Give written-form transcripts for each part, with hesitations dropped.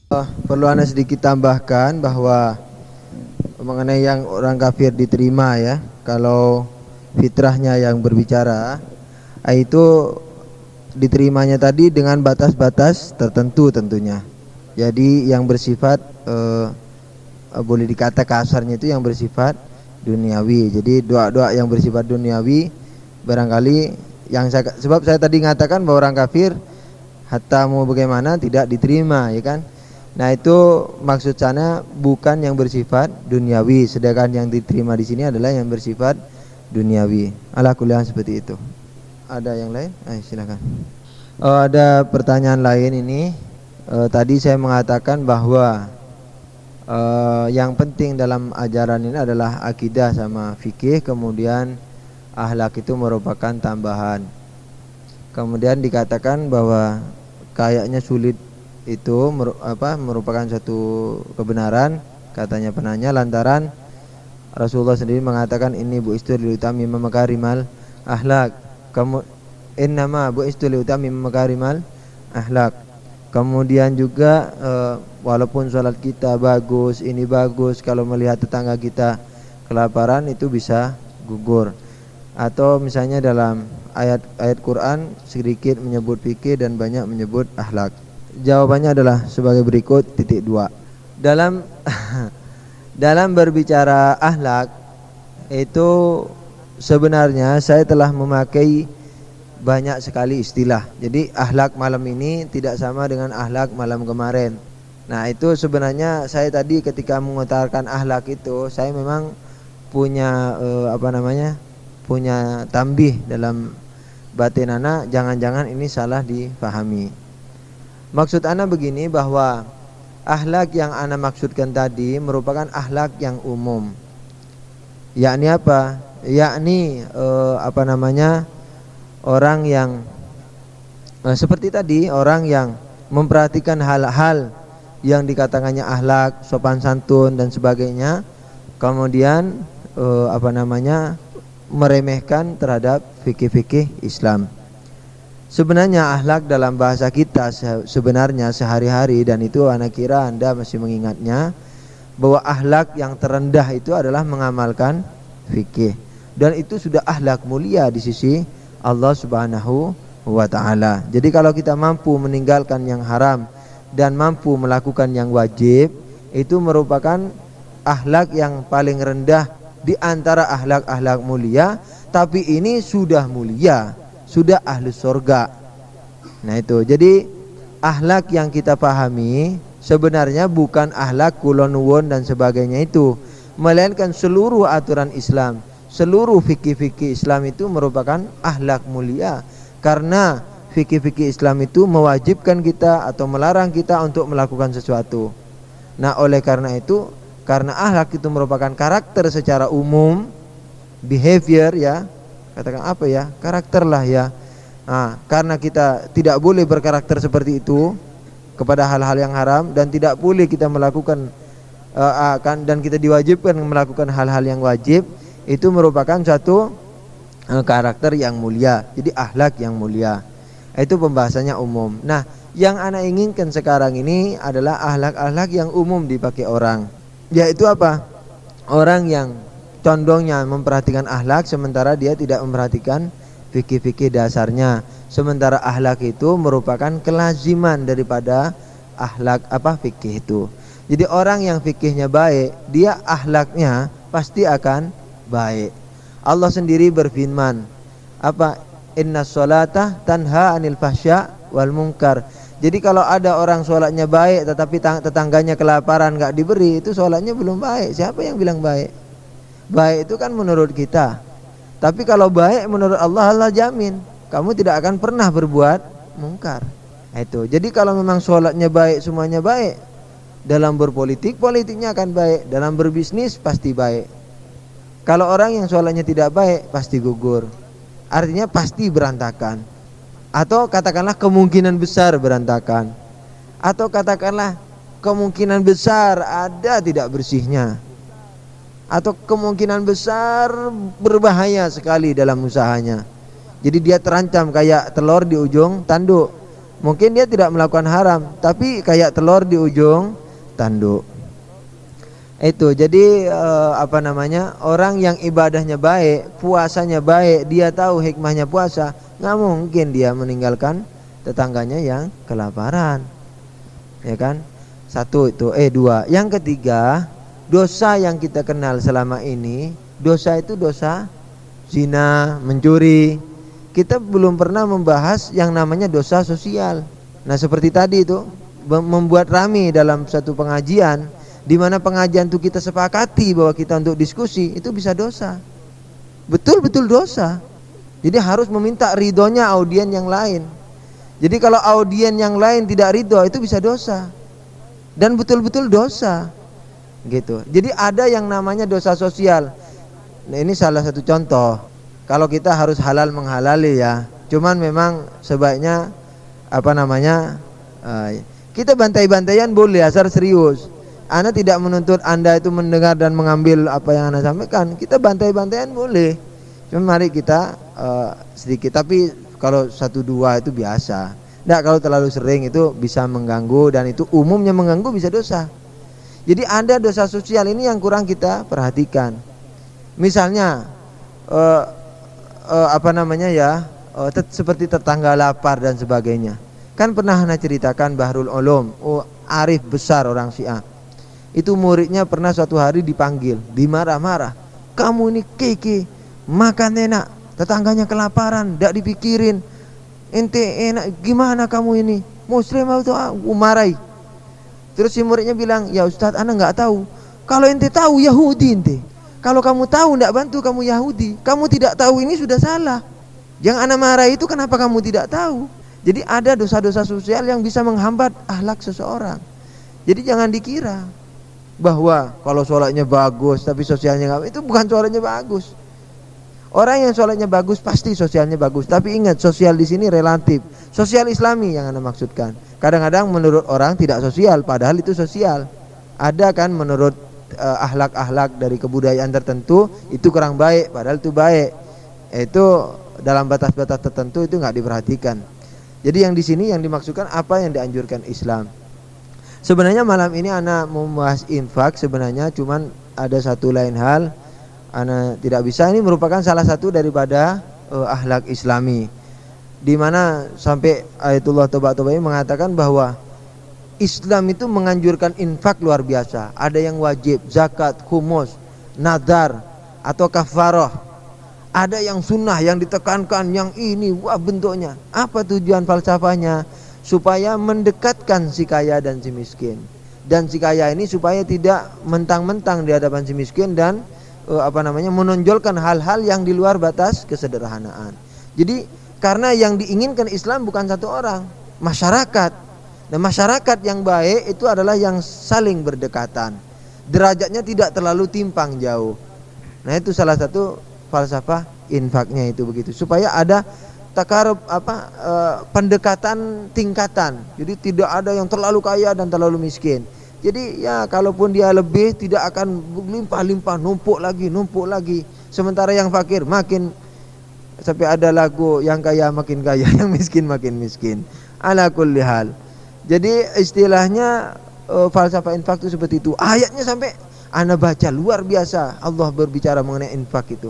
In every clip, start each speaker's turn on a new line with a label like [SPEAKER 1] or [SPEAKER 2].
[SPEAKER 1] Perlu Anda sedikit tambahkan bahwa mengenai yang orang kafir diterima ya, kalau fitrahnya yang berbicara, itu diterimanya tadi dengan batas-batas tertentu tentunya. Jadi yang bersifat boleh dikata kasarnya itu yang bersifat duniawi. Jadi doa-doa yang bersifat duniawi barangkali sebab saya tadi mengatakan bahwa orang kafir hatta mau bagaimana tidak diterima, ya kan? Nah, itu maksud sana bukan yang bersifat duniawi, sedangkan yang diterima di sini adalah yang bersifat duniawi. Ala kuliah seperti itu. Ada yang lain? Silakan. Ada pertanyaan lain ini. Tadi saya mengatakan bahwa yang penting dalam ajaran ini adalah akidah sama fikih, kemudian akhlak itu merupakan tambahan. Kemudian dikatakan bahwa kayaknya sulit itu merupakan satu kebenaran, katanya penanya, lantaran Rasulullah sendiri mengatakan ini bu'istu liutami makarimal akhlak. Kamu innama bu'istu liutami makarimal akhlak. Kemudian juga walaupun sholat kita bagus, ini bagus, kalau melihat tetangga kita kelaparan itu bisa gugur. Atau misalnya dalam ayat-ayat Quran sedikit menyebut fikih dan banyak menyebut akhlak. Jawabannya adalah sebagai berikut, titik 2. Dalam dalam berbicara akhlak itu sebenarnya saya telah memakai banyak sekali istilah. Jadi akhlak malam ini tidak sama dengan akhlak malam kemarin. Nah, itu sebenarnya saya tadi ketika mengutarakan akhlak itu saya memang punya punya tambih dalam batin ana, jangan-jangan ini salah difahami. Maksud ana begini, bahwa akhlak yang ana maksudkan tadi merupakan akhlak yang umum. Yakni apa? Yakni orang yang seperti tadi, orang yang memperhatikan hal-hal yang dikatakannya akhlak, sopan santun dan sebagainya, kemudian meremehkan terhadap fikih-fikih Islam. Sebenarnya akhlak dalam bahasa kita sebenarnya sehari-hari, dan itu anak kira Anda masih mengingatnya, bahwa akhlak yang terendah itu adalah mengamalkan fikih, dan itu sudah akhlak mulia di sisi Allah Subhanahu wa ta'ala. Jadi kalau kita mampu meninggalkan yang haram dan mampu melakukan yang wajib, itu merupakan akhlak yang paling rendah di antara akhlak-akhlak mulia, tapi ini sudah mulia, sudah ahli surga. Nah itu, jadi akhlak yang kita pahami sebenarnya bukan akhlak kulon nuwun dan sebagainya itu, melainkan seluruh aturan Islam, seluruh fikih-fikih Islam itu merupakan akhlak mulia, karena fikih-fikih Islam itu mewajibkan kita atau melarang kita untuk melakukan sesuatu. Nah oleh karena itu, karena akhlak itu merupakan karakter secara umum, behavior ya, katakan karakter lah ya. Nah, karena kita tidak boleh berkarakter seperti itu kepada hal-hal yang haram, dan tidak boleh kita melakukan dan kita diwajibkan melakukan hal-hal yang wajib, itu merupakan suatu karakter yang mulia. Jadi akhlak yang mulia. Itu pembahasannya umum. Nah, yang ana inginkan sekarang ini adalah akhlak-akhlak yang umum dipakai orang. Yaitu apa? Orang yang condongnya memperhatikan akhlak sementara dia tidak memperhatikan fikih-fikih dasarnya. Sementara akhlak itu merupakan kelaziman daripada akhlak fikih itu. Jadi orang yang fikihnya baik, dia akhlaknya pasti akan baik. Allah sendiri berfirman, Inna sholata tanha anil fahsya wal munkar. Jadi kalau ada orang sholatnya baik tetapi tetangganya kelaparan gak diberi, itu sholatnya belum baik. Siapa yang bilang baik? Baik itu kan menurut kita. Tapi kalau baik menurut Allah, Allah jamin kamu tidak akan pernah berbuat mungkar. Itu. Jadi kalau memang sholatnya baik, semuanya baik, dalam berpolitik, politiknya akan baik, dalam berbisnis pasti baik. Kalau orang yang sholatnya tidak baik, pasti gugur. Artinya pasti berantakan. Atau katakanlah kemungkinan besar berantakan. Atau katakanlah kemungkinan besar ada tidak bersihnya. Atau kemungkinan besar berbahaya sekali dalam usahanya. Jadi dia terancam kayak telur di ujung tanduk. Mungkin dia tidak melakukan haram, tapi kayak telur di ujung tanduk. Itu jadi orang yang ibadahnya baik, puasanya baik, dia tahu hikmahnya puasa, nggak mungkin dia meninggalkan tetangganya yang kelaparan, ya kan? Satu itu, dua. Yang ketiga, dosa yang kita kenal selama ini, dosa itu dosa zina, mencuri. Kita belum pernah membahas yang namanya dosa sosial. Nah, seperti tadi itu membuat rame dalam satu pengajian, di mana pengajian itu kita sepakati bahwa kita untuk diskusi, itu bisa dosa. Betul-betul dosa. Jadi harus meminta ridhonya audien yang lain. Jadi kalau audien yang lain tidak ridho, itu bisa dosa. Dan betul-betul dosa. Gitu. Jadi ada yang namanya dosa sosial. Nah, ini salah satu contoh. Kalau kita harus halal menghalali ya. Cuman memang sebaiknya kita bantai-bantaian boleh asal serius. Anda tidak menuntut Anda itu mendengar dan mengambil apa yang Anda sampaikan. Kita bantai-bantaian boleh. Cuma mari kita sedikit. Tapi kalau 1-2 itu biasa. Nggak, kalau terlalu sering itu bisa mengganggu, dan itu umumnya mengganggu bisa dosa. Jadi ada dosa sosial ini yang kurang kita perhatikan. Misalnya seperti tetangga lapar dan sebagainya. Kan pernah Anda ceritakan Bahrul Ulum, arif besar orang Syiah. Itu muridnya pernah suatu hari dipanggil, dimarah-marah. Kamu ini keke, makan enak, tetangganya kelaparan, tidak dipikirin. Ente enak, gimana kamu ini? Muslim atau marahi. Terus si muridnya bilang, ya Ustadz, Anda nggak tahu. Kalau ente tahu Yahudi ente. Kalau kamu tahu tidak bantu kamu Yahudi. Kamu tidak tahu ini sudah salah. Yang Anda marah itu kenapa kamu tidak tahu? Jadi ada dosa-dosa sosial yang bisa menghambat akhlak seseorang. Jadi jangan dikira bahwa kalau sholatnya bagus tapi sosialnya nggak, itu bukan sholatnya bagus. Orang yang sholatnya bagus pasti sosialnya bagus. Tapi ingat, sosial di sini relatif. Sosial Islami yang Anda maksudkan. Kadang-kadang menurut orang tidak sosial, padahal itu sosial. Ada kan menurut akhlak-akhlak dari kebudayaan tertentu itu kurang baik, padahal itu baik. Itu dalam batas-batas tertentu itu nggak diperhatikan. Jadi yang di sini yang dimaksudkan apa yang dianjurkan Islam. Sebenarnya malam ini Ana mau membahas infak, sebenarnya cuman ada satu lain hal Ana tidak bisa. Ini merupakan salah satu daripada akhlak Islami, di mana sampai Ayatullah Toba-Tobai mengatakan bahwa Islam itu menganjurkan infak luar biasa. Ada yang wajib, zakat, khumus, nadar, atau kafarah. Ada yang sunnah, yang ditekankan, yang ini, wah bentuknya. Apa tujuan falsafahnya? Supaya mendekatkan si kaya dan si miskin. Dan si kaya ini supaya tidak mentang-mentang di hadapan si miskin dan menonjolkan hal-hal yang di luar batas kesederhanaan. Jadi karena yang diinginkan Islam bukan satu orang, masyarakat. Dan masyarakat yang baik itu adalah yang saling berdekatan, derajatnya tidak terlalu timpang jauh. Nah, itu salah satu falsafah infaknya itu begitu, supaya ada takarub pendekatan tingkatan. Jadi tidak ada yang terlalu kaya dan terlalu miskin. Jadi ya kalaupun dia lebih tidak akan limpah-limpah, numpuk lagi. Sementara yang fakir makin, sampai ada lagu yang kaya makin kaya, yang miskin makin miskin. Ala kulli hal. Jadi istilahnya falsafah infak itu seperti itu. Ayatnya sampai Anda baca luar biasa. Allah berbicara mengenai infak itu.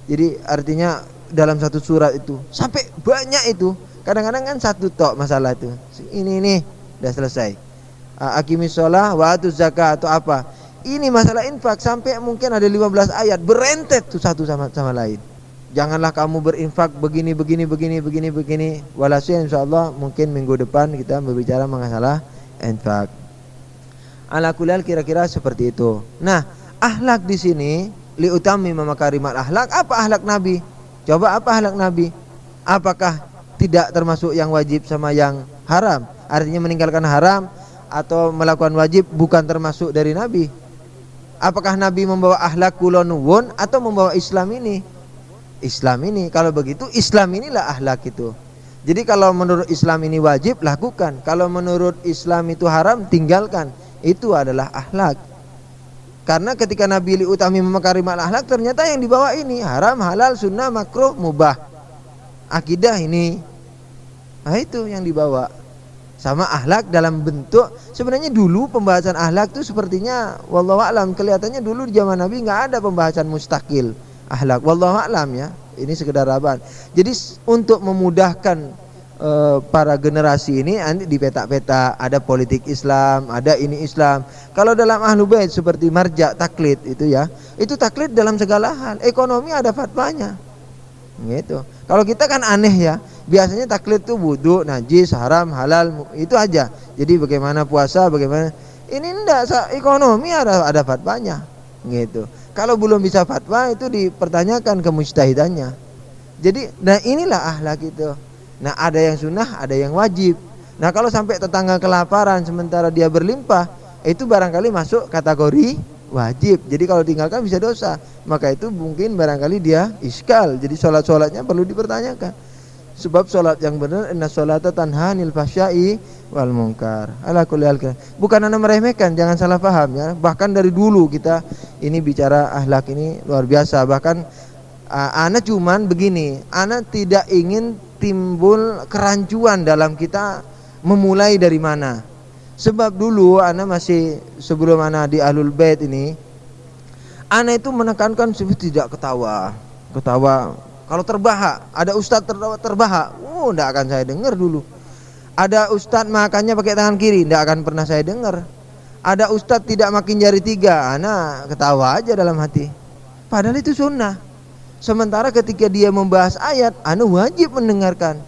[SPEAKER 1] Jadi artinya dalam satu surat itu sampai banyak itu. Kadang-kadang kan satu tok masalah itu. Ini udah selesai. Aqimis shalah wa atuz zakat atau apa. Ini masalah infak sampai mungkin ada 15 ayat berentet tuh satu sama lain. Janganlah kamu berinfak begini. Walhasil insyaallah mungkin minggu depan kita berbicara mengenai infak. Ala kulal kira-kira seperti itu. Nah, akhlak di sini liutami makarimat akhlak. Apa akhlak Nabi? Coba apa akhlak Nabi? Apakah tidak termasuk yang wajib sama yang haram? Artinya meninggalkan haram atau melakukan wajib bukan termasuk dari Nabi. Apakah Nabi membawa akhlak kulonuwun atau membawa Islam ini? Islam ini. Kalau begitu Islam inilah akhlak itu. Jadi kalau menurut Islam ini wajib, lakukan. Kalau menurut Islam itu haram, tinggalkan. Itu adalah akhlak. Karena ketika Nabi liutami makarimat akhlak, ternyata yang dibawa ini haram, halal, sunnah, makruh, mubah. Akidah ini. Nah itu yang dibawa. sama akhlak dalam bentuk. Sebenarnya dulu pembahasan akhlak itu sepertinya wallahu a'lam, kelihatannya dulu di zaman Nabi nggak ada pembahasan mustakil akhlak, wallahu a'lam ya. Ini sekedar abad. Jadi untuk memudahkan para generasi ini nanti di peta-peta ada politik Islam, ada ini Islam. Kalau dalam Ahlul Bait seperti marja taklid itu ya, itu taklid dalam segala hal. Ekonomi ada fatwanya. Gitu. Kalau kita kan aneh ya, biasanya taklid tuh wudu, najis, haram, halal, itu aja. Jadi bagaimana puasa, bagaimana ini enggak, ekonomi ada fatwanya. Gitu. Kalau belum bisa fatwa itu dipertanyakan kemujtahidannya. Jadi nah inilah akhlak itu. Nah ada yang sunnah, ada yang wajib. Nah kalau sampai tetangga kelaparan sementara dia berlimpah, itu barangkali masuk kategori wajib. Jadi kalau tinggalkan bisa dosa. Maka itu mungkin barangkali dia iskal. Jadi sholat-sholatnya perlu dipertanyakan. Sebab sholat yang benar, inna sholata tanha 'anil fahsya'i wal munkar. Ala kulli hal. Bukan anda meremehkan, jangan salah paham ya. Bahkan dari dulu kita ini bicara akhlak ini luar biasa. Bahkan ana cuman begini, ana tidak ingin timbul kerancuan dalam kita memulai dari mana. Sebab dulu ana masih sebelum ana di Ahlul Bait ini, ana itu menekankan tidak ketawa. Kalau terbahak, ada ustadz terbahak, enggak akan saya dengar dulu. Ada ustadz makannya pakai tangan kiri, enggak akan pernah saya dengar. Ada ustadz tidak makin jari 3, ana ketawa aja dalam hati. Padahal itu sunnah. Sementara ketika dia membahas ayat, ana wajib mendengarkan.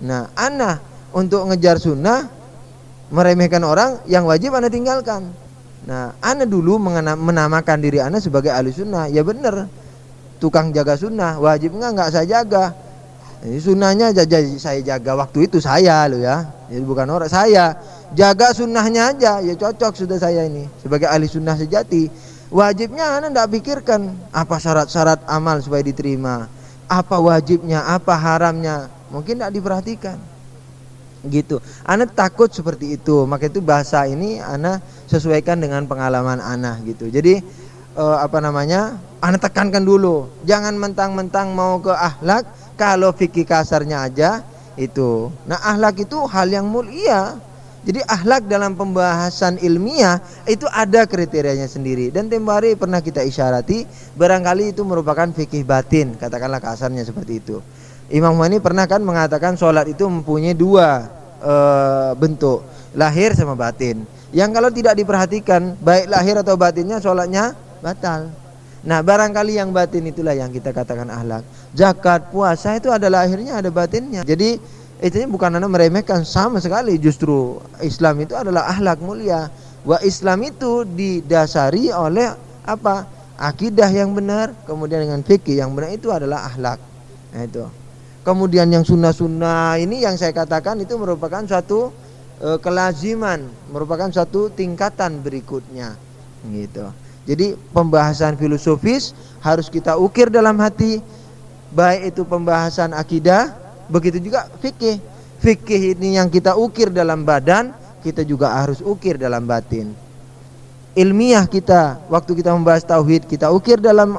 [SPEAKER 1] Nah, ana untuk ngejar sunnah, meremehkan orang, yang wajib ana tinggalkan. Nah, ana dulu menamakan diri ana sebagai ahli sunnah. Ya benar, tukang jaga sunnah. Wajib enggak saya jaga. Ini sunnahnya saya jaga waktu itu saya loh ya. Jadi bukan orang, saya jaga sunnahnya aja. Ya cocok sudah saya ini sebagai ahli sunnah sejati. Wajibnya ana enggak pikirkan apa syarat-syarat amal supaya diterima, apa wajibnya, apa haramnya, mungkin enggak diperhatikan. Gitu. Ana takut seperti itu. Maka itu bahasa ini ana sesuaikan dengan pengalaman ana gitu. Jadi ana tekankan dulu. Jangan mentang-mentang mau ke akhlak, kalau fikih kasarnya aja itu. Nah, akhlak itu hal yang mulia. Jadi akhlak dalam pembahasan ilmiah itu ada kriterianya sendiri. Dan tempo hari pernah kita isyarati, barangkali itu merupakan fikih batin, katakanlah kasarnya seperti itu. Imam Ghazali pernah kan mengatakan sholat itu mempunyai 2 bentuk, lahir sama batin. Yang kalau tidak diperhatikan baik lahir atau batinnya, sholatnya batal. Nah, barangkali yang batin itulah yang kita katakan akhlak. Zakat, puasa itu ada lahirnya, ada batinnya. Jadi itu bukan anda meremehkan sama sekali. Justru Islam itu adalah akhlak mulia. Wa Islam itu didasari oleh apa? Akidah yang benar, kemudian dengan fikih yang benar, itu adalah akhlak. Nah, itu. Kemudian yang sunnah-sunnah ini yang saya katakan itu merupakan suatu kelaziman, merupakan suatu tingkatan berikutnya. Gitu. Jadi pembahasan filosofis harus kita ukir dalam hati, baik itu pembahasan akidah, begitu juga fikih. Fikih ini yang kita ukir dalam badan, kita juga harus ukir dalam batin. Ilmiah kita, waktu kita membahas tauhid, kita ukir dalam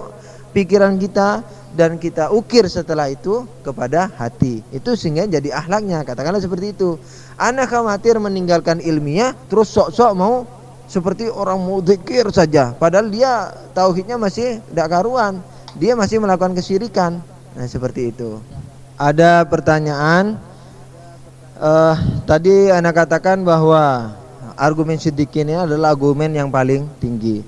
[SPEAKER 1] pikiran kita, dan kita ukir setelah itu kepada hati. Itu sehingga jadi akhlaknya, katakanlah seperti itu. Ana khawatir meninggalkan ilmiah terus sok-sok mau seperti orang mau zikir saja, padahal dia tauhidnya masih tidak karuan, dia masih melakukan kesyirikan. Nah, seperti itu. Ada pertanyaan, tadi Anda katakan bahwa argumen Siddiqin ini adalah argumen yang paling tinggi.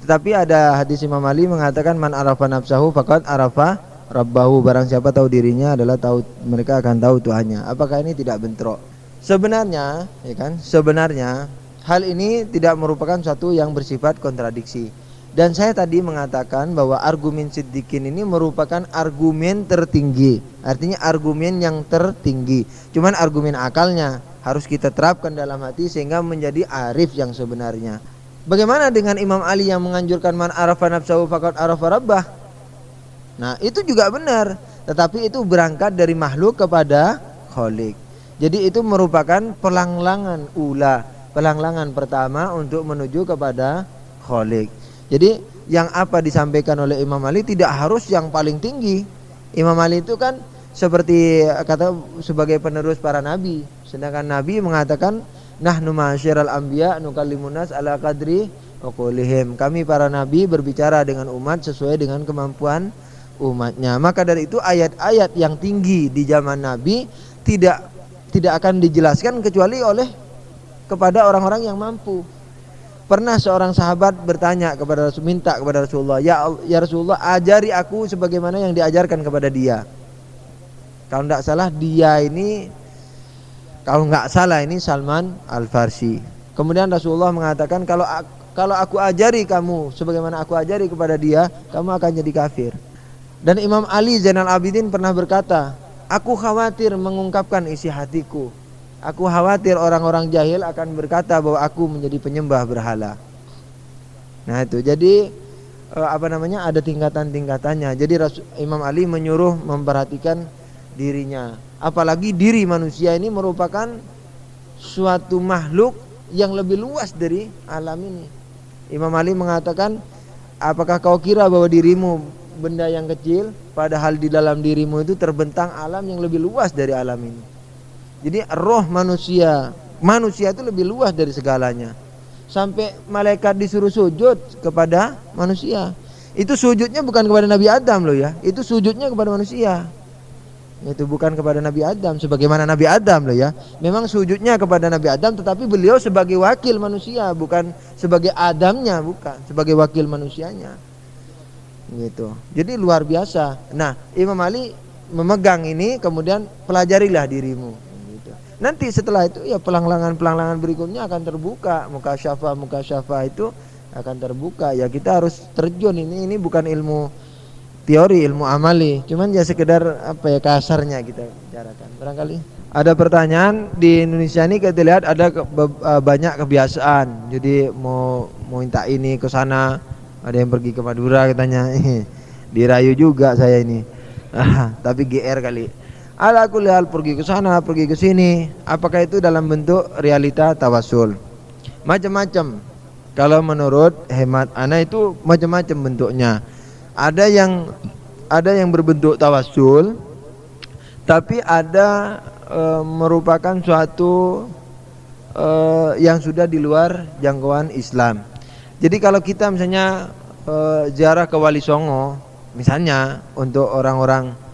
[SPEAKER 1] Tetapi ada hadis Imam Ali mengatakan man arafa nafsahu faqad arafa rabbahu, barang siapa tahu dirinya adalah tahu, mereka akan tahu Tuhannya. Apakah ini tidak bentrok? Sebenarnya, ya kan? Sebenarnya hal ini tidak merupakan suatu yang bersifat kontradiksi. Dan saya tadi mengatakan bahwa argumen Siddiqin ini merupakan argumen tertinggi. Artinya argumen yang tertinggi. Cuman argumen akalnya harus kita terapkan dalam hati sehingga menjadi arif yang sebenarnya. Bagaimana dengan Imam Ali yang menganjurkan man arafa nafsahu faqad arafa rabbah? Nah, itu juga benar, tetapi itu berangkat dari makhluk kepada Khalik. Jadi itu merupakan pelanglangan ula, pelanglangan pertama untuk menuju kepada Khalik. Jadi yang apa disampaikan oleh Imam Ali tidak harus yang paling tinggi. Imam Ali itu kan seperti kata sebagai penerus para nabi. Sedangkan nabi mengatakan nahnu ma'asyiral anbiya nukallimun nas ala qadri uqulihim. Kami para nabi berbicara dengan umat sesuai dengan kemampuan umatnya. Maka dari itu ayat-ayat yang tinggi di zaman nabi tidak akan dijelaskan kecuali oleh kepada orang-orang yang mampu. Pernah seorang sahabat bertanya kepada Rasul, minta kepada Rasulullah, ya Rasulullah, ajari aku sebagaimana yang diajarkan kepada dia. Kalau tidak salah dia ini, kalau nggak salah ini Salman Al-Farsi. Kemudian Rasulullah mengatakan, kalau aku ajari kamu sebagaimana aku ajari kepada dia, kamu akan jadi kafir. Dan Imam Ali Zainal Abidin pernah berkata, aku khawatir mengungkapkan isi hatiku. Aku khawatir orang-orang jahil akan berkata bahwa aku menjadi penyembah berhala. Nah itu, jadi ada tingkatan-tingkatannya. Jadi Imam Ali menyuruh memperhatikan dirinya. Apalagi diri manusia ini merupakan suatu makhluk yang lebih luas dari alam ini. Imam Ali mengatakan, apakah kau kira bahwa dirimu benda yang kecil, padahal di dalam dirimu itu terbentang alam yang lebih luas dari alam ini. Jadi roh manusia itu lebih luas dari segalanya. Sampai malaikat disuruh sujud kepada manusia. Itu sujudnya bukan kepada Nabi Adam loh ya. Itu sujudnya kepada manusia. Itu bukan kepada Nabi Adam sebagaimana Nabi Adam loh ya. Memang sujudnya kepada Nabi Adam, tetapi beliau sebagai wakil manusia, bukan sebagai Adamnya, bukan, sebagai wakil manusianya. Gitu. Jadi luar biasa. Nah, Imam Ali memegang ini, kemudian pelajarilah dirimu. Nanti setelah itu ya pelanglangan berikutnya akan terbuka, mukasyafah itu akan terbuka. Ya kita harus terjun, ini bukan ilmu teori, ilmu amali, cuman ya sekedar kasarnya kita bicarakan. Barangkali ada pertanyaan. Di Indonesia ini kita lihat ada banyak kebiasaan. Jadi mau minta ini ke sana, ada yang pergi ke Madura katanya. Dirayu juga saya ini. Tapi GR kali. Ala kulli hal, pergi ke sana, pergi ke sini. Apakah itu dalam bentuk realita tawasul? Macam-macam. Kalau menurut hemat ana itu macam-macam bentuknya. Ada yang berbentuk tawasul, tapi ada merupakan suatu yang sudah di luar jangkauan Islam. Jadi kalau kita misalnya ziarah ke Wali Songo, misalnya untuk orang-orang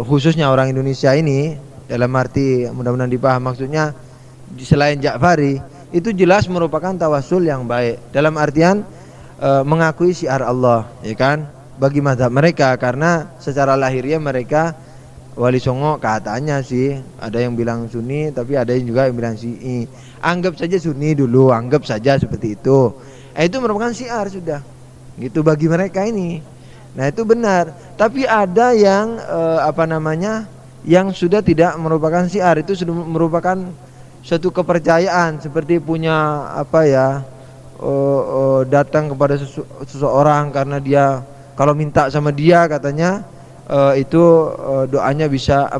[SPEAKER 1] khususnya orang Indonesia ini, dalam arti mudah-mudahan dipaham maksudnya, selain Ja'fari itu jelas merupakan tawasul yang baik dalam artian mengakui syiar Allah, ya kan, bagi mazhab mereka, karena secara lahiriah mereka Wali Songo katanya sih ada yang bilang Sunni, tapi ada yang juga yang bilang Syi'i. Anggap saja Sunni dulu, anggap saja seperti itu. Itu merupakan syiar sudah gitu bagi mereka ini. Nah itu benar, tapi ada yang yang sudah tidak merupakan syiar, itu sudah merupakan suatu kepercayaan, seperti punya datang kepada seseorang karena dia kalau minta sama dia katanya doanya bisa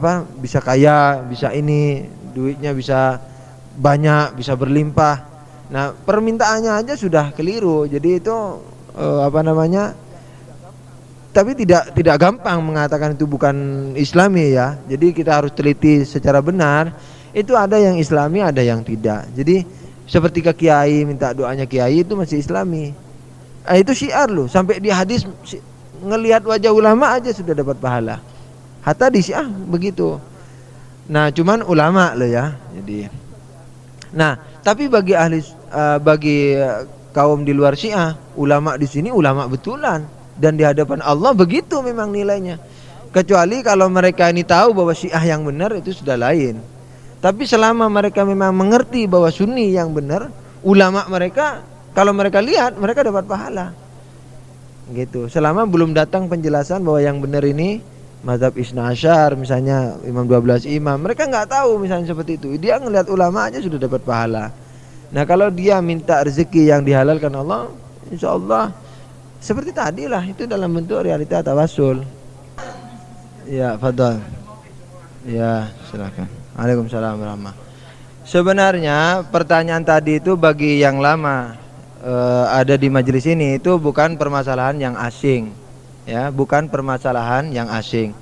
[SPEAKER 1] kaya, bisa ini, duitnya bisa banyak, bisa berlimpah. Nah permintaannya aja sudah keliru, jadi itu tapi tidak gampang mengatakan itu bukan Islami ya. Jadi kita harus teliti secara benar. Itu ada yang Islami, ada yang tidak. Jadi seperti ke kiai, minta doanya kiai itu masih Islami. Itu syiar loh. Sampai di hadis ngelihat wajah ulama aja sudah dapat pahala. Hatta di Syiah begitu. Nah, cuman ulama loh ya. Jadi tapi bagi kaum di luar Syiah, ulama di sini ulama betulan. Dan di hadapan Allah begitu memang nilainya. Kecuali kalau mereka ini tahu bahwa Syiah yang benar, itu sudah lain. Tapi selama mereka memang mengerti bahwa Sunni yang benar, ulama mereka kalau mereka lihat, mereka dapat pahala. Gitu. Selama belum datang penjelasan bahwa yang benar ini mazhab Isna Asyar, misalnya imam 12 imam, mereka nggak tahu misalnya seperti itu. Dia ngelihat ulama aja sudah dapat pahala. Nah kalau dia minta rezeki yang dihalalkan Allah, insya Allah seperti tadi lah, itu dalam bentuk realita tawasul. Ya, fadhal. Ya, silakan. Waalaikumsalam warahmatullahi wabarakatuh. Sebenarnya pertanyaan tadi itu bagi yang lama ada di majelis ini itu bukan permasalahan yang asing. Ya, bukan permasalahan yang asing.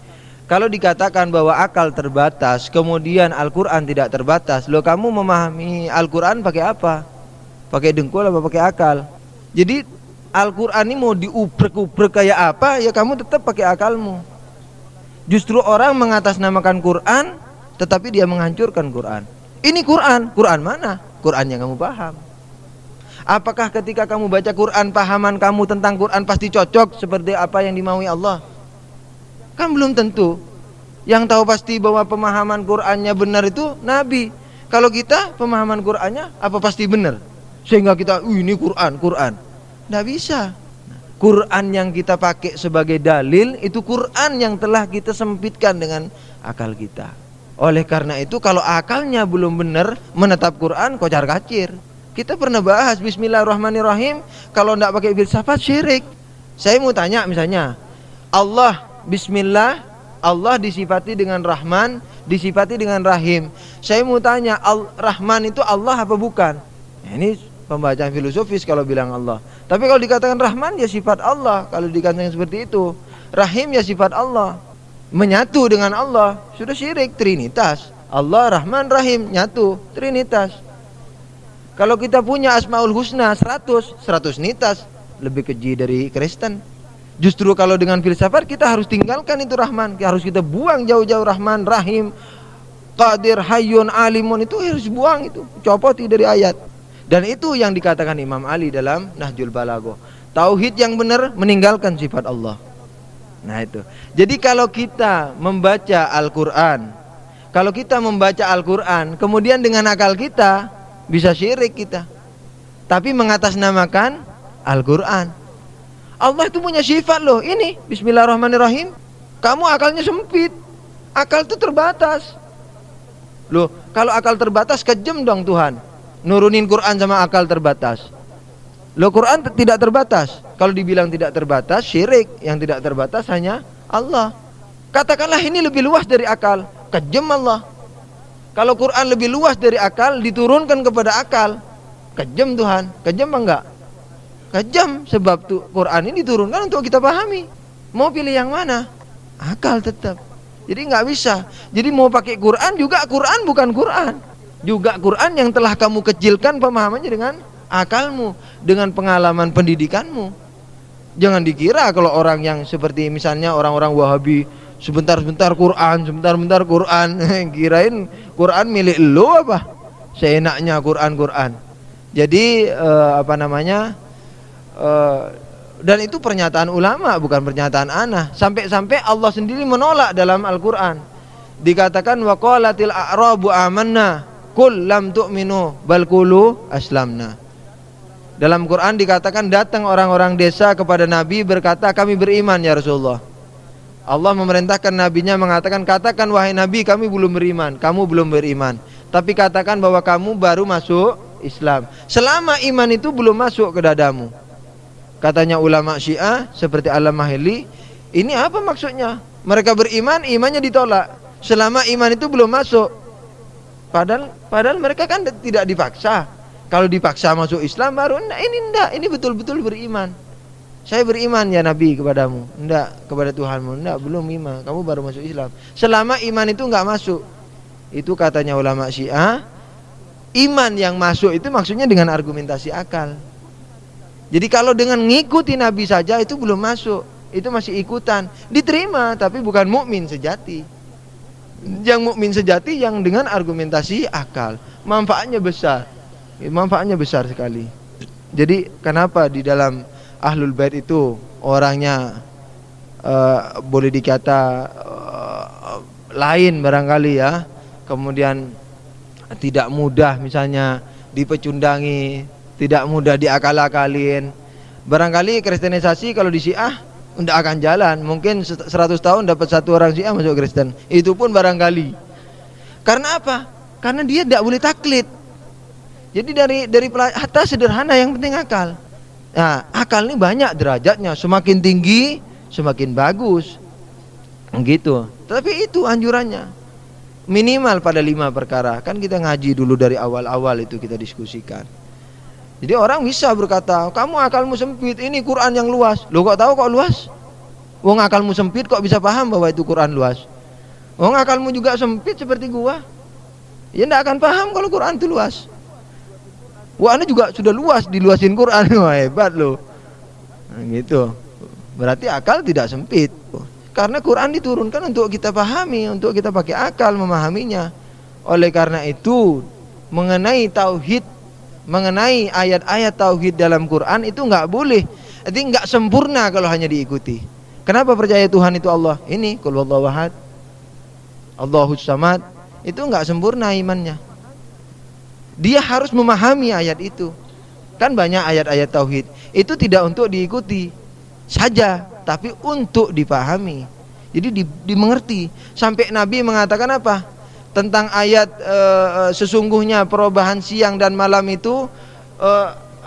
[SPEAKER 1] Kalau dikatakan bahwa akal terbatas, kemudian Al-Quran tidak terbatas, loh kamu memahami Al-Quran pakai apa? Pakai dengkul apa pakai akal? Jadi Al-Quran ini mau diubrek-ubrek kayak apa, ya kamu tetap pakai akalmu. Justru orang mengatasnamakan Quran, tetapi dia menghancurkan Quran. Ini Quran, Quran mana? Quran yang kamu paham. Apakah ketika kamu baca Quran, pahaman kamu tentang Quran pasti cocok seperti apa yang dimaui Allah? Kan belum tentu. Yang tahu pasti bahwa pemahaman Qur'annya benar itu Nabi. Kalau kita pemahaman Qur'annya apa pasti benar? Sehingga kita ini Quran. Nggak bisa. Quran yang kita pakai sebagai dalil itu Quran yang telah kita sempitkan dengan akal kita. Oleh karena itu kalau akalnya belum benar menetap Quran kocar kacir. Kita pernah bahas Bismillahirrahmanirrahim, kalau tidak pakai filsafat syirik. Saya mau tanya misalnya, Allah Bismillah, Allah disifati dengan Rahman, disifati dengan Rahim. Saya mau tanya, Rahman itu Allah apa bukan? Nah, ini pembacaan filosofis kalau bilang Allah. Tapi kalau dikatakan Rahman ya sifat Allah. Kalau dikatakan seperti itu, Rahim ya sifat Allah. Menyatu dengan Allah sudah syirik, Trinitas. Allah, Rahman, Rahim nyatu, Trinitas. Kalau kita punya Asmaul Husna 100 nitas, lebih keji dari Kristen. Justru kalau dengan filsafat kita harus tinggalkan itu Rahman, harus kita buang jauh-jauh Rahman, Rahim, Qadir, Hayyun, Alimun, itu harus buang, itu copoti dari ayat. Dan itu yang dikatakan Imam Ali dalam Nahjul Balaghah. Tauhid yang benar meninggalkan sifat Allah. Nah itu. Jadi kalau kita membaca Al-Quran, kalau kita membaca Al-Quran kemudian dengan akal kita, bisa syirik kita. Tapi mengatasnamakan Al-Quran. Allah itu punya sifat loh. Ini Bismillahirrahmanirrahim. Kamu akalnya sempit. Akal itu terbatas. Loh, kalau akal terbatas kejam dong Tuhan. Nurunin Quran sama akal terbatas. Loh, Quran tidak terbatas. Kalau dibilang tidak terbatas, syirik. Yang tidak terbatas hanya Allah. Katakanlah ini lebih luas dari akal. Kejam Allah. Kalau Quran lebih luas dari akal, diturunkan kepada akal, kejam Tuhan. Kejam apa enggak? Kejam, sebab tuh Quran ini diturunkan untuk kita pahami. Mau pilih yang mana? Akal tetap. Jadi nggak bisa. Jadi mau pakai Quran juga Quran bukan Quran. Juga Quran yang telah kamu kecilkan pemahamannya dengan akalmu, dengan pengalaman pendidikanmu. Jangan dikira kalau orang yang seperti misalnya orang-orang Wahabi, sebentar-sebentar Quran, sebentar-bentar Quran, kirain Quran milik lo apa? Seenaknya Quran. Jadi dan itu pernyataan ulama, bukan pernyataan ana. Sampai-sampai Allah sendiri menolak dalam Al-Quran. Dikatakan waqalatil a'rabu amanna qul lam tu'minu bal qulu aslamna. Dalam Quran dikatakan datang orang-orang desa kepada Nabi berkata kami beriman ya Rasulullah. Allah memerintahkan nabinya mengatakan katakan wahai Nabi kami belum beriman, kamu belum beriman. Tapi katakan bahwa kamu baru masuk Islam. Selama iman itu belum masuk ke dadamu. Katanya ulama Syiah seperti Al-Mahili, ini apa maksudnya? Mereka beriman, imannya ditolak. Selama iman itu belum masuk. Padahal mereka kan tidak dipaksa. Kalau dipaksa masuk Islam baru ini betul-betul beriman. Saya beriman ya Nabi kepadamu. Enggak, kepada Tuhanmu. Enggak, belum iman. Kamu baru masuk Islam. Selama iman itu enggak masuk. Itu katanya ulama Syiah. Iman yang masuk itu maksudnya dengan argumentasi akal. Jadi kalau dengan ngikuti Nabi saja itu belum masuk, itu masih ikutan, diterima tapi bukan mukmin sejati. Yang mukmin sejati yang dengan argumentasi akal, manfaatnya besar sekali. Jadi kenapa di dalam Ahlul Bait itu orangnya boleh dikata lain barangkali ya, kemudian tidak mudah misalnya dipecundangi, tidak mudah diakal-akalin. Barangkali kristenisasi kalau di Syiah tidak akan jalan. Mungkin 100 tahun dapat satu orang Syiah masuk Kristen. Itu pun barangkali. Karena apa? Karena dia tidak boleh taklid. Jadi dari hatta sederhana yang penting akal. Nah, akal ini banyak derajatnya. Semakin tinggi, semakin bagus. Gitu. Tapi itu anjurannya. Minimal pada 5 perkara. Kan kita ngaji dulu dari awal-awal itu kita diskusikan. Jadi orang bisa berkata, kamu akalmu sempit, ini Quran yang luas. Loh kok tahu kok luas? Wong akalmu sempit kok bisa paham bahwa itu Quran luas? Oh, akalmu juga sempit seperti gua. Ya ndak akan paham kalau Quran itu luas. Wah, Anda juga sudah luas, diluasin Quran. Wah, hebat loh. Nah, gitu. Berarti akal tidak sempit. Karena Quran diturunkan untuk kita pahami, untuk kita pakai akal memahaminya. Oleh karena itu, mengenai tauhid, mengenai ayat-ayat tauhid dalam Quran itu nggak boleh. Jadi nggak sempurna kalau hanya diikuti. Kenapa percaya Tuhan itu Allah? Ini qul huwallahu ahad, Allahus samad. Itu nggak sempurna imannya. Dia harus memahami ayat itu. Kan banyak ayat-ayat tauhid itu tidak untuk diikuti saja, tapi untuk dipahami. Jadi dimengerti. Sampai Nabi mengatakan apa? Tentang ayat sesungguhnya perubahan siang dan malam itu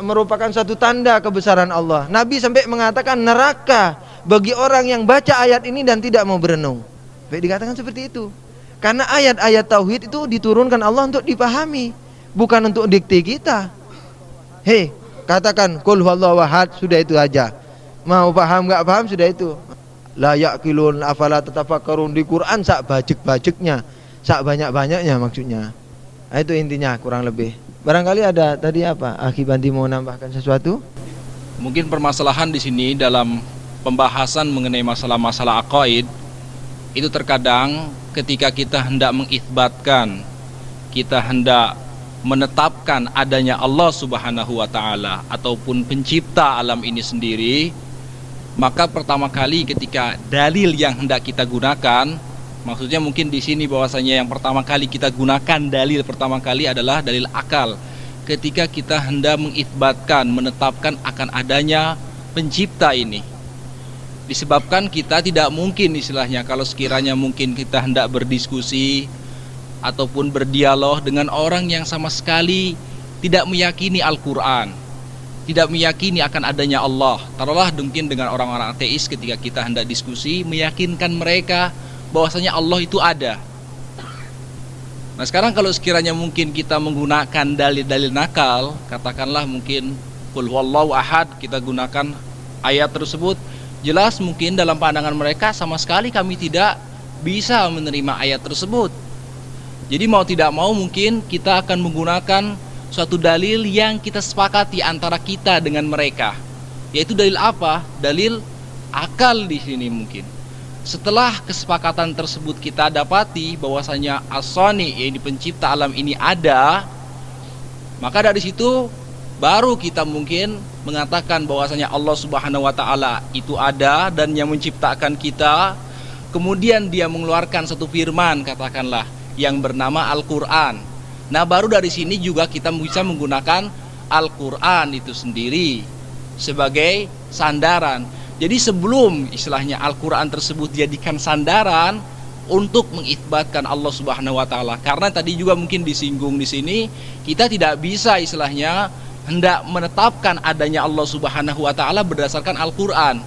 [SPEAKER 1] merupakan satu tanda kebesaran Allah. Nabi sampai mengatakan neraka bagi orang yang baca ayat ini dan tidak mau berenung. Baik, dikatakan seperti itu. Karena ayat-ayat tauhid itu diturunkan Allah untuk dipahami, bukan untuk dikte kita. Hei, katakan qul huwallahu ahad, sudah itu aja. Mau paham enggak paham sudah itu. La yaqilun afala tatafakkarun, di Quran sak bajek-bajeknya, sak banyak-banyaknya maksudnya. Nah, itu intinya kurang lebih. Barangkali ada tadi apa? Akhi Bandi mau nambahkan sesuatu?
[SPEAKER 2] Mungkin permasalahan di sini dalam pembahasan mengenai masalah-masalah aqaid itu terkadang ketika kita hendak mengitsbatkan, kita hendak menetapkan adanya Allah Subhanahu wa taala ataupun pencipta alam ini sendiri, maka pertama kali ketika dalil yang hendak kita gunakan, maksudnya mungkin di sini bahwasanya yang pertama kali kita gunakan dalil pertama kali adalah dalil akal. Ketika kita hendak mengitsbatkan, menetapkan akan adanya pencipta ini, disebabkan kita tidak mungkin istilahnya kalau sekiranya mungkin kita hendak berdiskusi ataupun berdialog dengan orang yang sama sekali tidak meyakini Al-Quran, tidak meyakini akan adanya Allah. Taruhlah mungkin dengan orang-orang ateis, ketika kita hendak diskusi meyakinkan mereka bahwasanya Allah itu ada. Nah sekarang kalau sekiranya mungkin kita menggunakan dalil-dalil nakal, katakanlah mungkin qul huwallahu ahad, kita gunakan ayat tersebut, jelas mungkin dalam pandangan mereka sama sekali kami tidak bisa menerima ayat tersebut. Jadi mau tidak mau mungkin kita akan menggunakan suatu dalil yang kita sepakati antara kita dengan mereka. Yaitu dalil apa? Dalil akal di sini mungkin. Setelah kesepakatan tersebut kita dapati bahwasanya As-Sani, yaitu pencipta alam ini ada, maka dari situ baru kita mungkin mengatakan bahwasanya Allah Subhanahu wa taala itu ada dan yang menciptakan kita. Kemudian dia mengeluarkan satu firman, katakanlah, yang bernama Al-Quran. Nah baru dari sini juga kita bisa menggunakan Al-Quran itu sendiri sebagai sandaran. Jadi sebelum istilahnya Al-Quran tersebut dijadikan sandaran untuk mengitsbatkan Allah Subhanahu wa taala, karena tadi juga mungkin disinggung di sini, kita tidak bisa istilahnya hendak menetapkan adanya Allah Subhanahu wa taala berdasarkan Al-Quran.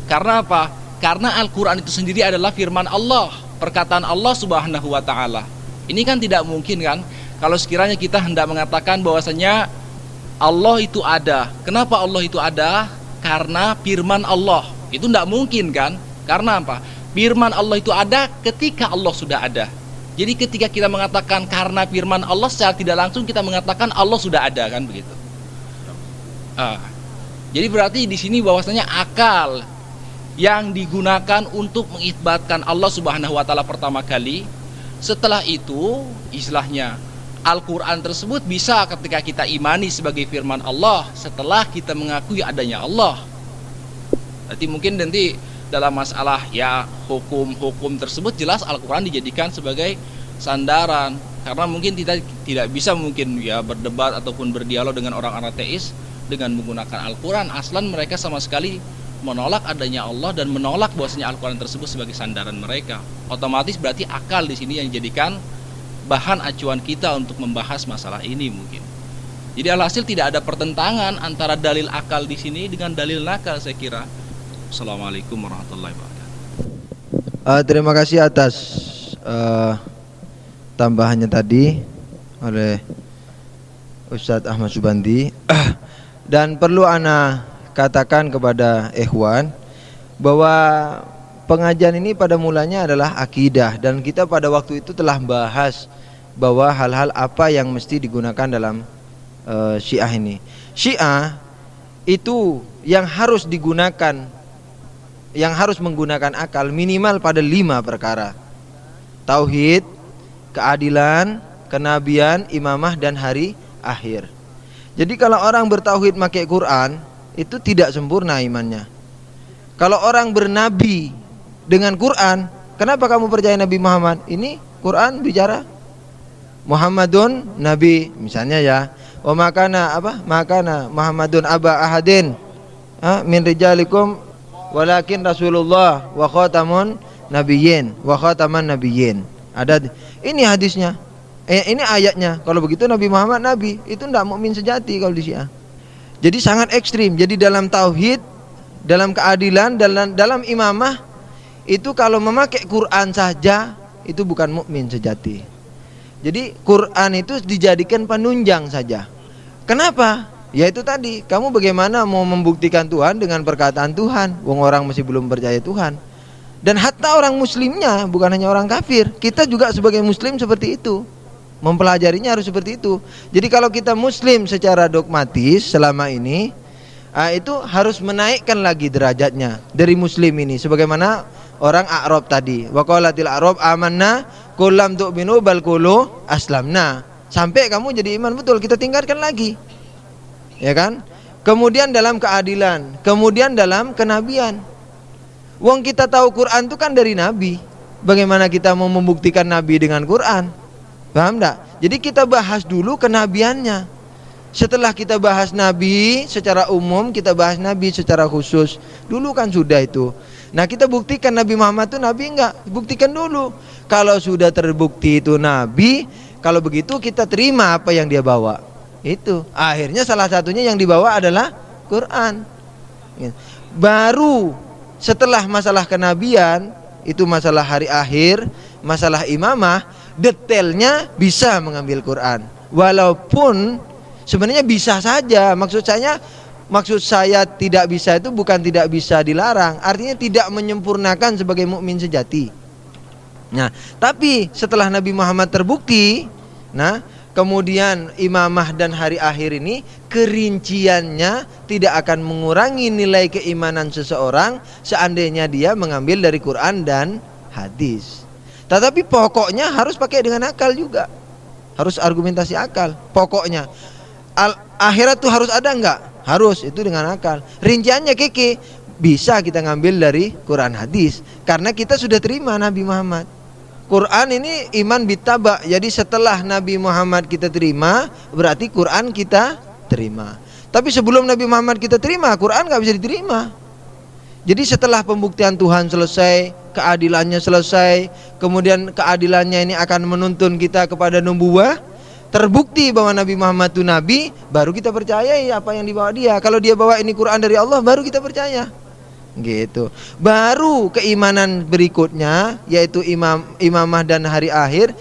[SPEAKER 2] Karena apa? Karena Al-Quran itu sendiri adalah firman Allah, perkataan Allah Subhanahu wa taala. Ini kan tidak mungkin kan kalau sekiranya kita hendak mengatakan bahwasanya Allah itu ada. Kenapa Allah itu ada? Karena firman Allah. Itu tidak mungkin kan? Karena apa? Firman Allah itu ada ketika Allah sudah ada. Jadi ketika kita mengatakan karena firman Allah, secara tidak langsung kita mengatakan Allah sudah ada, kan begitu. Jadi berarti di sini bahwasanya akal yang digunakan untuk mengitsbatkan Allah Subhanahu wa taala pertama kali. Setelah itu istilahnya Al-Quran tersebut bisa ketika kita imani sebagai firman Allah setelah kita mengakui adanya Allah. Berarti mungkin nanti dalam masalah ya hukum-hukum tersebut jelas Al-Quran dijadikan sebagai sandaran. Karena mungkin kita tidak bisa mungkin ya berdebat ataupun berdialog dengan orang-orang ateis dengan menggunakan Al-Quran. Aslan mereka sama sekali menolak adanya Allah dan menolak bahwasanya Al-Quran tersebut sebagai sandaran mereka. Otomatis berarti akal di sini yang dijadikan bahan acuan kita untuk membahas masalah ini mungkin. Jadi alhasil tidak ada pertentangan antara dalil akal di sini dengan dalil nakal, saya kira. Assalamualaikum warahmatullahi wabarakatuh.
[SPEAKER 1] Terima kasih atas tambahannya tadi oleh Ustadz Ahmad Subandi. Dan perlu ana katakan kepada ikhwan bahwa pengajian ini pada mulanya adalah akidah, dan kita pada waktu itu telah bahas bahwa hal-hal apa yang mesti digunakan dalam Syiah ini. Syiah itu yang harus digunakan, yang harus menggunakan akal minimal pada 5 perkara: tauhid, keadilan, kenabian, imamah, dan hari akhir. Jadi kalau orang bertauhid pakai Quran, itu tidak sempurna imannya. Kalau orang bernabi dengan Quran, kenapa kamu percaya Nabi Muhammad? Ini Quran bicara Muhammadun Nabi, misalnya ya. Wa makana apa? Makana Muhammadun aba ahadin min rijalikum walakin Rasulullah wa khatamun nabiyyin wa khataman nabiyyin. Ada ini hadisnya. Ini ayatnya. Kalau begitu Nabi Muhammad nabi, itu tidak mukmin sejati kalau di Syiah. Jadi sangat ekstrim. Jadi dalam tauhid, dalam keadilan, dalam imamah, itu kalau memakai Quran saja itu bukan mukmin sejati. Jadi Quran itu dijadikan penunjang saja. Kenapa? Ya itu tadi, kamu bagaimana mau membuktikan Tuhan dengan perkataan Tuhan? Wong orang masih belum percaya Tuhan. Dan hatta orang muslimnya, bukan hanya orang kafir, kita juga sebagai muslim seperti itu. Mempelajarinya harus seperti itu. Jadi kalau kita muslim secara dogmatis selama ini, itu harus menaikkan lagi derajatnya dari muslim ini, sebagaimana orang A'rab tadi. Wa qalatil A'rab amanna qul lam tu'minu bal qulu aslamna. Sampai kamu jadi iman betul, kita tingkatkan lagi. Ya kan? Kemudian dalam keadilan, kemudian dalam kenabian. Wong kita tahu Quran itu kan dari nabi. Bagaimana kita mau membuktikan nabi dengan Quran? Paham enggak? Jadi kita bahas dulu kenabiannya. Setelah kita bahas nabi secara umum, kita bahas nabi secara khusus. Dulu kan sudah itu. Nah, kita buktikan Nabi Muhammad itu nabi enggak? Buktikan dulu. Kalau sudah terbukti itu nabi, kalau begitu kita terima apa yang dia bawa. Itu. Akhirnya salah satunya yang dibawa adalah Quran. Baru setelah masalah kenabian, itu masalah hari akhir, masalah imamah, detailnya bisa mengambil Quran. Walaupun sebenarnya bisa saja. Maksud saya tidak bisa itu bukan tidak bisa dilarang, artinya tidak menyempurnakan sebagai mukmin sejati. Nah, tapi setelah Nabi Muhammad terbukti, nah, kemudian imamah dan hari akhir ini kerinciannya tidak akan mengurangi nilai keimanan seseorang seandainya dia mengambil dari Quran dan hadis. Tetapi pokoknya harus pakai dengan akal juga. Harus argumentasi akal. Pokoknya akhirat tuh harus ada enggak? Harus, itu dengan akal. Rinciannya keke, bisa kita ngambil dari Quran hadis karena kita sudah terima Nabi Muhammad. Quran ini iman bitaba. Jadi setelah Nabi Muhammad kita terima, berarti Quran kita terima. Tapi sebelum Nabi Muhammad kita terima, Quran enggak bisa diterima. Jadi setelah pembuktian Tuhan selesai, keadilannya selesai, kemudian keadilannya ini akan menuntun kita kepada nubuwah, terbukti bahwa Nabi Muhammad itu nabi, baru kita percayai apa yang dibawa dia. Kalau dia bawa ini Quran dari Allah, baru kita percaya. Gitu. Baru keimanan berikutnya, yaitu imamah dan hari akhir,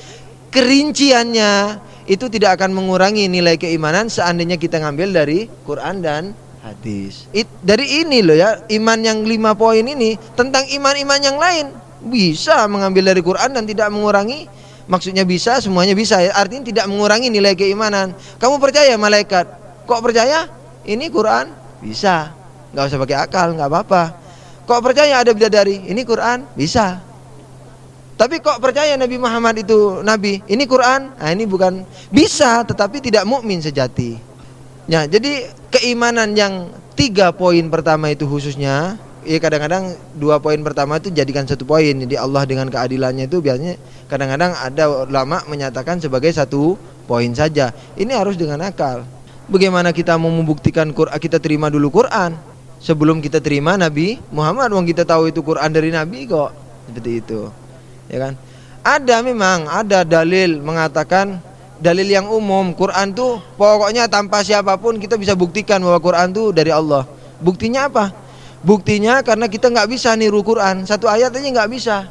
[SPEAKER 1] kerinciannya itu tidak akan mengurangi nilai keimanan seandainya kita ngambil dari Quran dan hadis. Dari ini loh ya, iman yang 5 poin ini tentang iman-iman yang lain bisa mengambil dari Quran dan tidak mengurangi. Maksudnya bisa, semuanya bisa ya. Artinya tidak mengurangi nilai keimanan. Kamu percaya malaikat? Kok percaya? Ini Quran? Bisa. Gak usah pakai akal, gak apa-apa. Kok percaya ada bidadari? Ini Quran? Bisa. Tapi kok percaya Nabi Muhammad itu nabi? Ini Quran? Nah, ini bukan. Bisa, tetapi tidak mukmin sejati. Ya, jadi keimanan yang 3 poin pertama itu khususnya, ya kadang-kadang 2 poin pertama itu jadikan 1 poin. Jadi Allah dengan keadilannya itu biasanya kadang-kadang ada ulama menyatakan sebagai 1 poin saja. Ini harus dengan akal. Bagaimana kita mau membuktikan Quran? Kita terima dulu Quran sebelum kita terima Nabi Muhammad. Wong kita tahu itu Quran dari Nabi kok. Seperti itu. Ya kan? Memang ada dalil mengatakan, dalil yang umum, Quran tuh pokoknya tanpa siapapun kita bisa buktikan bahwa Quran tuh dari Allah. Buktinya apa? Buktinya karena kita nggak bisa niru Quran, 1 ayat aja nggak bisa.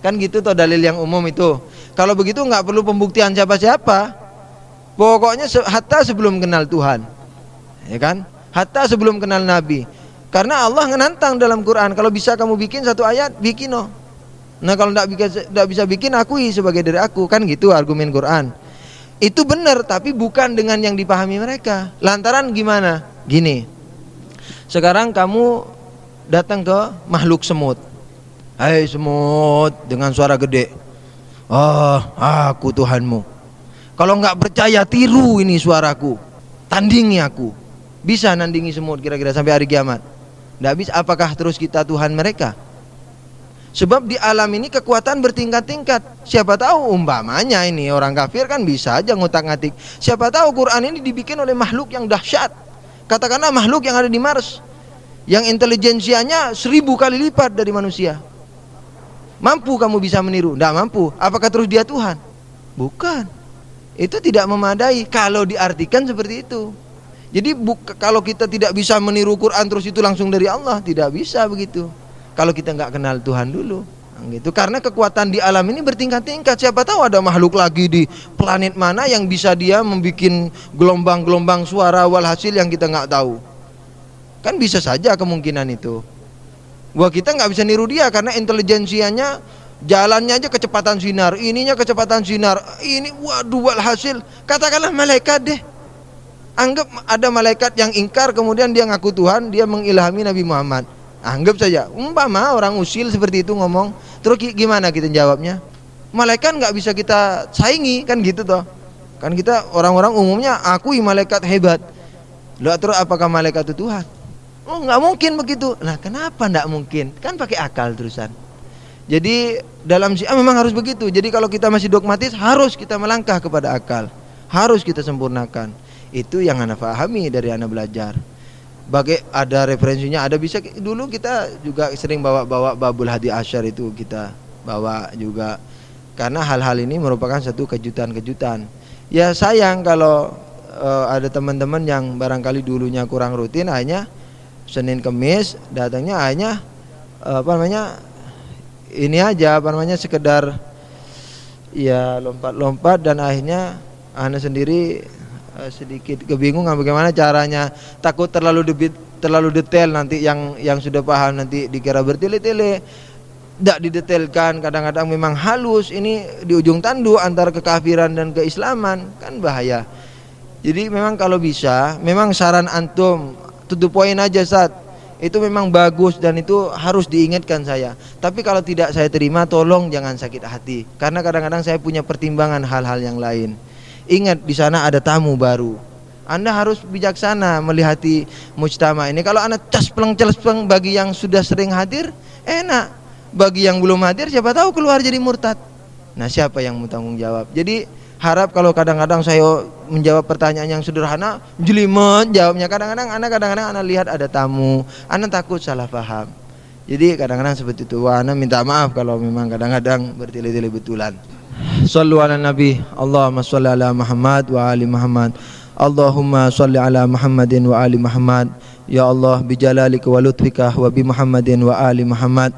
[SPEAKER 1] Kan gitu toh dalil yang umum itu. Kalau begitu nggak perlu pembuktian siapa-siapa. Pokoknya hatta sebelum kenal Tuhan, ya kan? Hatta sebelum kenal Nabi, Karena Allah menantang dalam Quran, kalau bisa kamu bikin satu ayat, bikin oh. Nah kalau tidak bisa bikin, akui sebagai dari aku, kan gitu argumen Quran. Itu benar, tapi bukan dengan yang dipahami mereka. Lantaran gimana? Gini, sekarang kamu datang ke makhluk semut. Hai semut, dengan suara gede, oh aku Tuhanmu. Kalau nggak percaya, tiru ini suaraku, tandingi aku. Bisa nandingi semut kira-kira sampai hari kiamat? Nggak bisa. Apakah terus kita Tuhan mereka? Sebab di alam ini kekuatan bertingkat-tingkat. Siapa tahu umpamanya ini orang kafir kan bisa aja ngutak-ngatik. Siapa tahu Quran ini dibikin oleh makhluk yang dahsyat. Katakanlah makhluk yang ada di Mars, yang intelijensianya 1000 kali lipat dari manusia. Mampu kamu bisa meniru? Tidak mampu. Apakah terus dia Tuhan? Bukan. Itu tidak memadai kalau diartikan seperti itu. Jadi kalau kita tidak bisa meniru Quran terus itu langsung dari Allah, tidak bisa begitu. Kalau kita nggak kenal Tuhan dulu, gitu. Karena kekuatan di alam ini bertingkat-tingkat. Siapa tahu ada makhluk lagi di planet mana yang bisa dia membuat gelombang-gelombang suara walhasil yang kita nggak tahu. Kan bisa saja kemungkinan itu. Wah, kita nggak bisa niru dia karena intelijensianya, jalannya aja kecepatan sinar, ininya kecepatan sinar, ini waduh walhasil. Katakanlah malaikat deh. Anggap ada malaikat yang ingkar kemudian dia ngaku Tuhan, dia mengilhami Nabi Muhammad. Anggap saja, umpama orang usil seperti itu ngomong, terus gimana kita jawabnya? Malaikat nggak bisa kita saingi, kan gitu toh? Kan kita orang-orang umumnya akui malaikat hebat. Lalu terus apakah malaikat itu Tuhan? Oh nggak mungkin begitu. Nah kenapa nggak mungkin? Kan pakai akal terusan. Jadi dalam Syiah memang harus begitu. Jadi kalau kita masih dogmatis, harus kita melangkah kepada akal, harus kita sempurnakan. Itu yang Ana pahami dari Ana belajar. Ada referensinya, ada bisa. Dulu kita juga sering bawa Babul Hadi Asyar itu kita bawa juga. Karena hal-hal ini merupakan satu kejutan-kejutan. Ya sayang kalau ada teman-teman yang barangkali dulunya kurang rutin, hanya Senin Kemis datangnya hanya ini aja sekedar ya lompat-lompat, dan akhirnya Ana sendiri sedikit kebingungan bagaimana caranya. Takut terlalu detail, nanti yang sudah paham nanti dikira bertele-tele. Tidak didetailkan, kadang-kadang memang halus. Ini di ujung tanduk antara kekafiran dan keislaman, kan bahaya. Jadi memang kalau bisa, memang saran antum to the point aja Ustaz, itu memang bagus dan itu harus diingatkan saya. Tapi kalau tidak saya terima, tolong jangan sakit hati, karena kadang-kadang saya punya pertimbangan hal-hal yang lain. Ingat, di sana ada tamu baru. Anda harus bijaksana melihati mujtama ini. Kalau Anda caspleng bagi yang sudah sering hadir, enak. Bagi yang belum hadir, siapa tahu keluar jadi murtad. Nah, siapa yang mau tanggung jawab? Jadi harap kalau kadang-kadang saya menjawab pertanyaan yang sederhana, jelimet jawabnya. Kadang-kadang Anda lihat ada tamu, Anda takut salah paham. Jadi kadang-kadang seperti itu. Anda minta maaf kalau memang kadang-kadang bertele-tele betulan. Sallu ala Nabi. Allahumma salli ala Muhammad wa ali Muhammad. Allahumma salli ala Muhammadin wa ali Muhammad. Ya Allah, bijalalika wa lutfika wa bi Muhammadin wa ali Muhammad.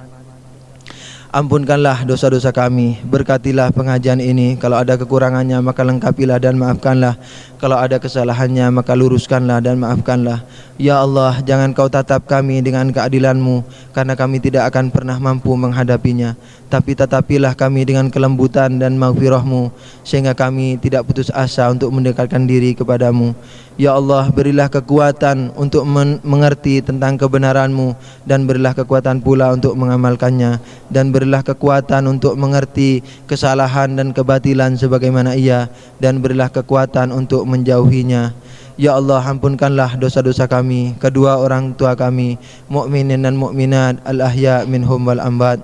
[SPEAKER 1] Ampunkanlah dosa-dosa kami, berkatilah pengajian ini. Kalau ada kekurangannya maka lengkapilah dan maafkanlah. Kalau ada kesalahannya maka luruskanlah dan maafkanlah. Ya Allah, jangan kau tatap kami dengan keadilan-Mu, karena kami tidak akan pernah mampu menghadapinya. Tapi tatapilah kami dengan kelembutan dan maghfirah-Mu, sehingga kami tidak putus asa untuk mendekatkan diri kepadamu. Ya Allah, berilah kekuatan untuk mengerti tentang kebenaran-Mu, dan berilah kekuatan pula untuk mengamalkannya, dan berilah kekuatan untuk mengerti kesalahan dan kebatilan sebagaimana ia, dan berilah kekuatan untuk menjauhinya. Ya Allah, ampunkanlah dosa-dosa kami, kedua orang tua kami, mukminin dan mukminat, al-ahya minhum wal amwat.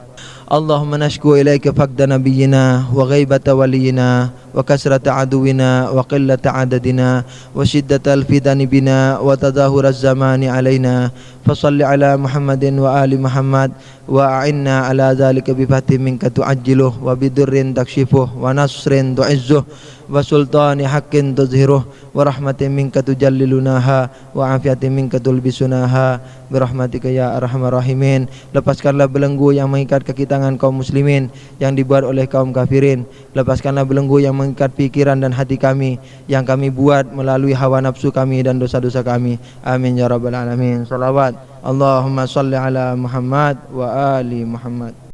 [SPEAKER 1] Allahumma nashku ilaika faqda nabiyyina wa ghaibata waliyina wa kasrata aduwina wa qillata adadina wa shiddatal fitani bina wa tadahur az-zamani alaina. Fasalli ala Muhammadin wa ali Muhammad wa a'inna ala dhalika bi fatin minka tu'ajjiluh wa bidurrin takshifuh wa nasrin tu'izzuh wa sultani haqqin tuzhiruh wa rahmatin minka tujallilunaha wa afiatin minka tulbisunaha birahmatika ya arhamar rahimin. Lepaskanlah belenggu yang mengikat kaki tangan kaum muslimin yang dibuat oleh kaum kafirin. Lepaskanlah belenggu yang mengikat pikiran dan hati kami yang kami buat melalui hawa nafsu kami dan dosa-dosa kami. Amin ya rabbal alamin. Salawat Allahumma salli ala Muhammad wa ali Muhammad.